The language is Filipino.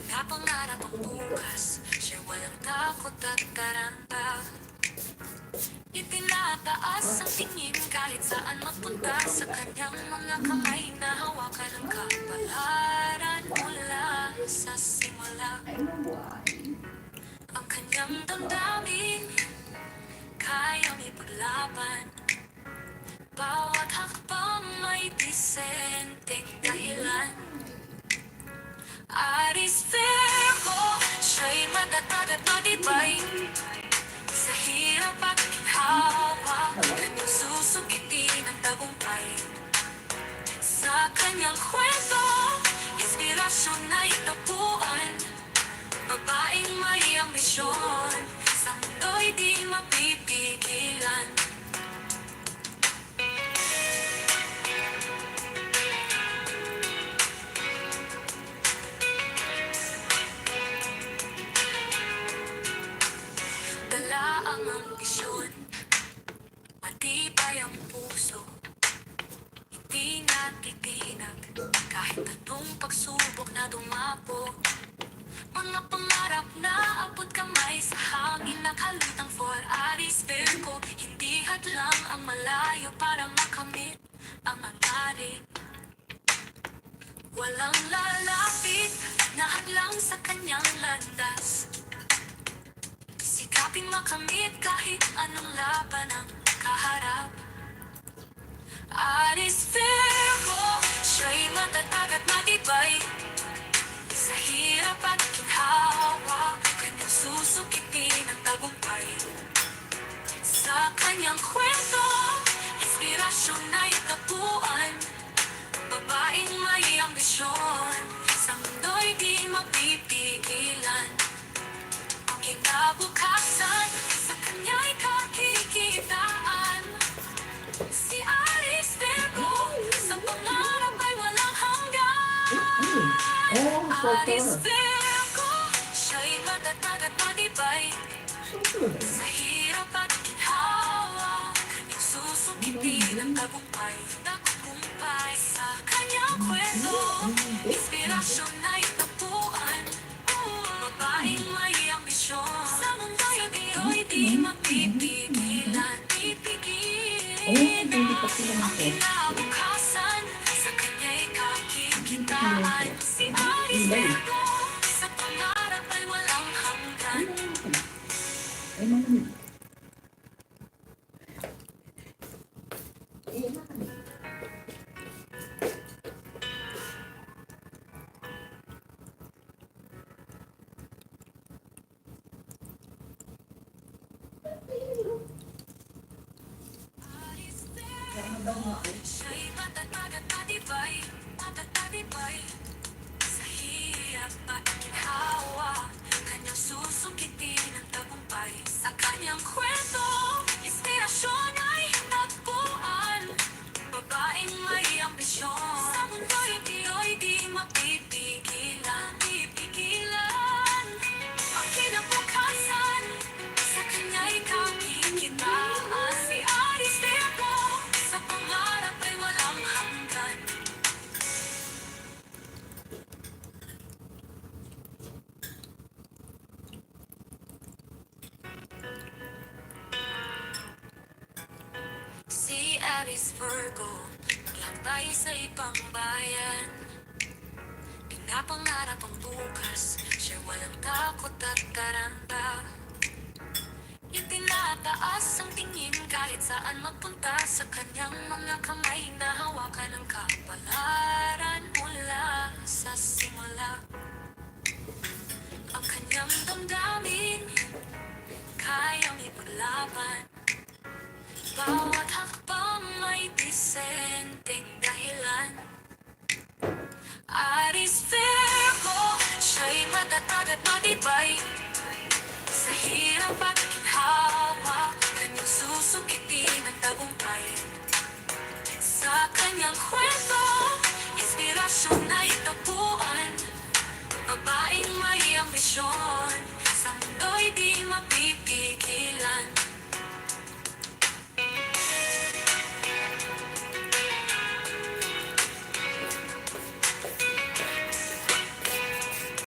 Pinapangarap ang bukas, siya walang takot at taranta. Itinataas ang tingin kahit saan magpunta. Sa kanyang mga kamay na hawakan ang kapalaran mula sa simula. Ang kanyang damdamin, kayang ipaglaban. Bawat hakbang may disenteng dahilan. Aris Vergo, siya'y matatag at matibay. Sa hirap at ginhawa, kanyang susukitin ang tagumpay. Sa kanyang kwento, inspirasyon na itapuan. Babaeng may ambisyon, sa mundo'y di mapipigilan. Dala ang ambisyon, matibay ang puso. Hindi natitinag, kahit anong pagsubok na dumako. Mga pangarap na abot kamay sa hangin, nakalutang for Aris Vergo. Hindi hadlang ang malayo para makamit ang angarin. Walang lalapit na hadlang sa kanyang landas. Sikaping makamit kahit anong laban ang kaharap. Aris Vergo, siya'y matatag at matibay. Sa hirap at ginhawa, kanyang susukitin ang tagumpay. Sa kanyang kwento, inspirasyon na itapuan. Babaeng may ambisyon, sa mundo'y di mapipigilan. Ang kinabukasan, sa kanya'y kakikitaan. Si Aris Vergo, sa pangarap ay walang hanggan. Aris Vergo, siya'y matatag at matibay. Sa hirap at ginhawa, kanyang susukitin ang tagumpay. Tagumpay sa kanyang kwento, inspirasyon na itapuan. Babaeng may ambisyon, sa mundo'y di mapipigilan. Ang kinabukasan, sa kanya'y kakikitaan. Si Aris Vergo, sa pangarap ay walang hanggan. Aris Vergo, siya'y matatag at matibay. Matatibay. Sa hirap at ginhawa, kanyang susukitin ang tagumpay. Sa kanyang kwento, inspirasyon ay tagpuan. Babaeng may ambisyon, sa mundo'y di mapipigilan. Pipigilan. Ang kinabukasan, sa kanya'y kakikitaan. Si Aris Vergo, sa pangarap ay walang hanggan. Si Aris Vergo, naglakbay sa ibang bayan. Pinapangarap ang bukas, siya walang takot at taranta. Itinataas ang tingin kahit saan magpunta. Sa kanyang mga kamay na hawakan ang kapalaran mula sa simula. Ang kanyang damdamin, kayang ipaglaban. Bawat hakbang may disenteng dahilan. Aris Vergo, siya'y matatag at matibay. Sa hirap at ginhawa, kanyang susukitin ang tagumpay. Sa kanyang kwento, inspirasyon na itapuan. Babaeng may ambisyon,